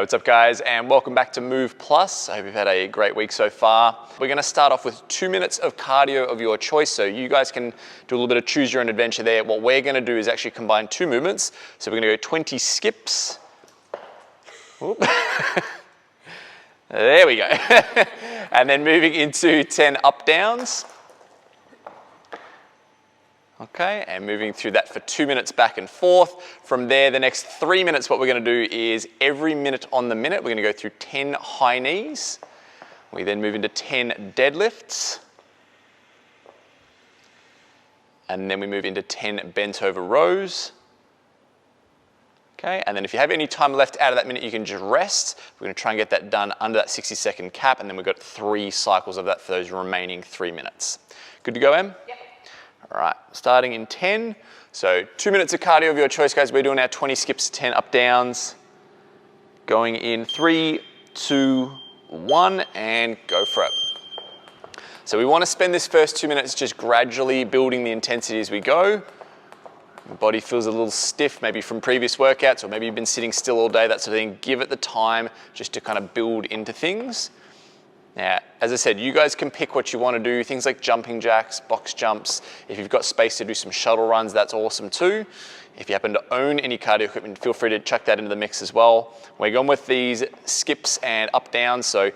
What's up guys, and welcome back to Move Plus. I hope you've had a great week so far. We're gonna start off with 2 minutes of cardio of your choice, so you guys can do a little bit of choose your own adventure there. What we're gonna do is actually combine two movements. So we're gonna go 20 skips. There we go. And then moving into 10 up downs. Okay, and moving through that for 2 minutes back and forth. From there, the next 3 minutes, what we're gonna do is every minute on the minute, we're gonna go through 10 high knees. We then move into 10 deadlifts. And then we move into 10 bent over rows. Okay, and then if you have any time left out of that minute, you can just rest. We're gonna try and get that done under that 60-second cap, and then we've got 3 cycles of that for those remaining 3 minutes. Good to go, Em? Yep. All right, starting in 10. So 2 minutes of cardio of your choice, guys. We're doing our 20 skips, 10 up downs. Going in 3, 2, 1, and go for it. So we want to spend this first 2 minutes just gradually building the intensity as we go. The body feels a little stiff, maybe from previous workouts, or maybe you've been sitting still all day, that sort of thing. Give it the time just to kind of build into things. Now, as I said, you guys can pick what you want to do, things like jumping jacks, box jumps. If you've got space to do some shuttle runs, that's awesome too. If you happen to own any cardio equipment, feel free to chuck that into the mix as well. We're going with these skips and up downs, so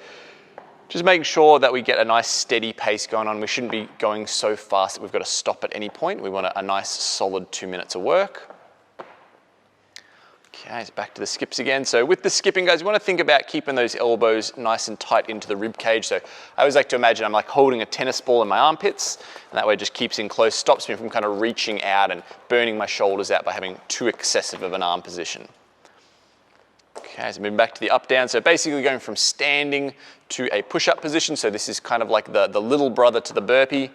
just making sure that we get a nice steady pace going on. We shouldn't be going so fast that we've got to stop at any point. We want a nice solid 2 minutes of work. Okay, so back to the skips again. So with the skipping, guys, you want to think about keeping those elbows nice and tight into the rib cage. So I always like to imagine I'm like holding a tennis ball in my armpits, and that way it just keeps in close, stops me from kind of reaching out and burning my shoulders out by having too excessive of an arm position. Okay, so moving back to the up down. So basically going from standing to a push-up position. So this is kind of like the little brother to the burpee.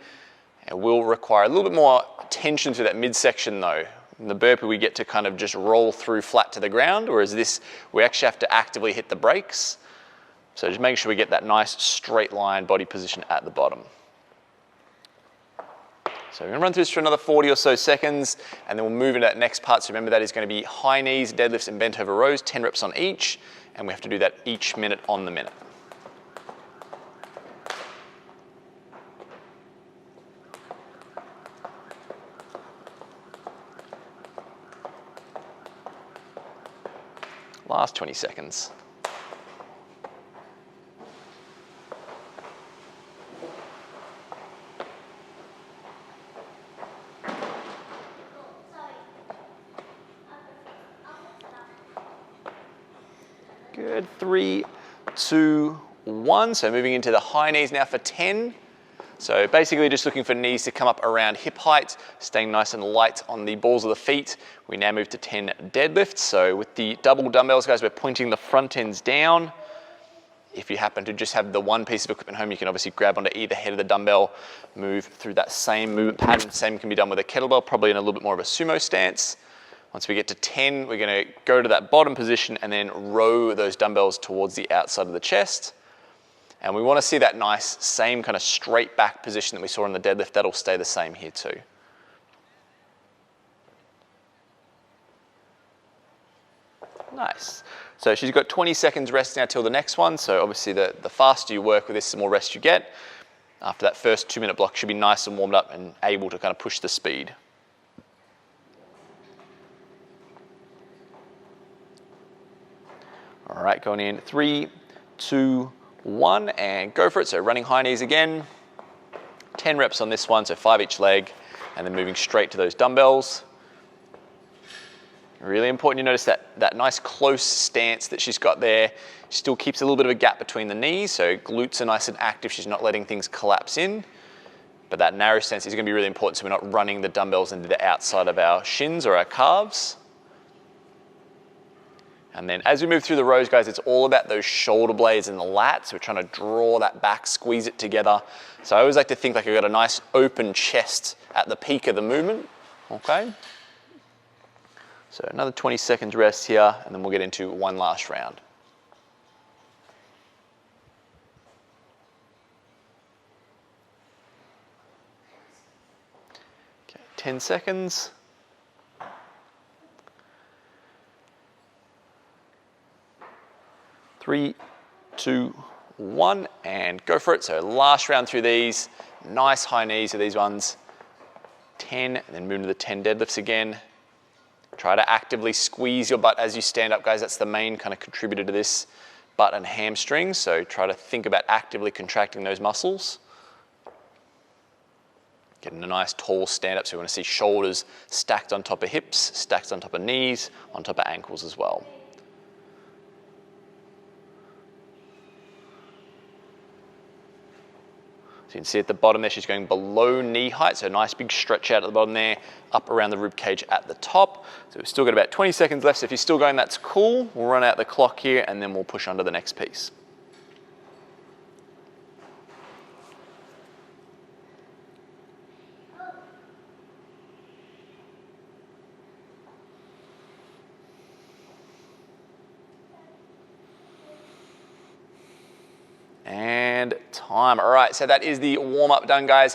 It will require a little bit more tension through that midsection though. In the burpee, we get to kind of just roll through flat to the ground, whereas this, we actually have to actively hit the brakes. So just make sure we get that nice straight line body position at the bottom. So we're gonna run through this for another 40 or so seconds, and then we'll move into that next part. So remember, that is gonna be high knees, deadlifts, and bent over rows, 10 reps on each, and we have to do that each minute on the minute. Last 20 seconds. Good, 3, 2, 1. So moving into the high knees now for 10. So basically just looking for knees to come up around hip height, staying nice and light on the balls of the feet. We now move to 10 deadlifts. So with the double dumbbells, guys, we're pointing the front ends down. If you happen to just have the one piece of equipment home, you can obviously grab onto either head of the dumbbell, move through that same movement pattern. Same can be done with a kettlebell, probably in a little bit more of a sumo stance. Once we get to 10, we're gonna go to that bottom position and then row those dumbbells towards the outside of the chest. And we want to see that nice, same kind of straight back position that we saw in the deadlift. That'll stay the same here too. Nice. So she's got 20 seconds rest now till the next one. So obviously the faster you work with this, the more rest you get. After that first 2 minute block, should be nice and warmed up and able to kind of push the speed. All right, going in 3, 2, 1, and go for it. So running high knees again, 10 reps on this one, so 5 each leg, and then moving straight to those dumbbells. Really important you notice that nice close stance that she's got there. She still keeps a little bit of a gap between the knees, so glutes are nice and active. She's not letting things collapse in, but that narrow stance is gonna be really important so we're not running the dumbbells into the outside of our shins or our calves. And then as we move through the rows, guys, it's all about those shoulder blades and the lats. We're trying to draw that back, squeeze it together. So I always like to think like I've got a nice open chest at the peak of the movement, okay? So another 20 seconds rest here, and then we'll get into one last round. Okay, 10 seconds. 3, 2, 1, and go for it. So last round through these, nice high knees of these ones. 10, and then move to the 10 deadlifts again. Try to actively squeeze your butt as you stand up, guys. That's the main kind of contributor to this, butt and hamstrings. So try to think about actively contracting those muscles. Getting a nice tall stand up, so we want to see shoulders stacked on top of hips, stacked on top of knees, on top of ankles as well. So you can see at the bottom there, she's going below knee height, so a nice big stretch out at the bottom there, up around the rib cage at the top. So we've still got about 20 seconds left, so if you're still going, that's cool. We'll run out the clock here, and then we'll push on to the next piece. And time. All right, so that is the warm-up done, guys.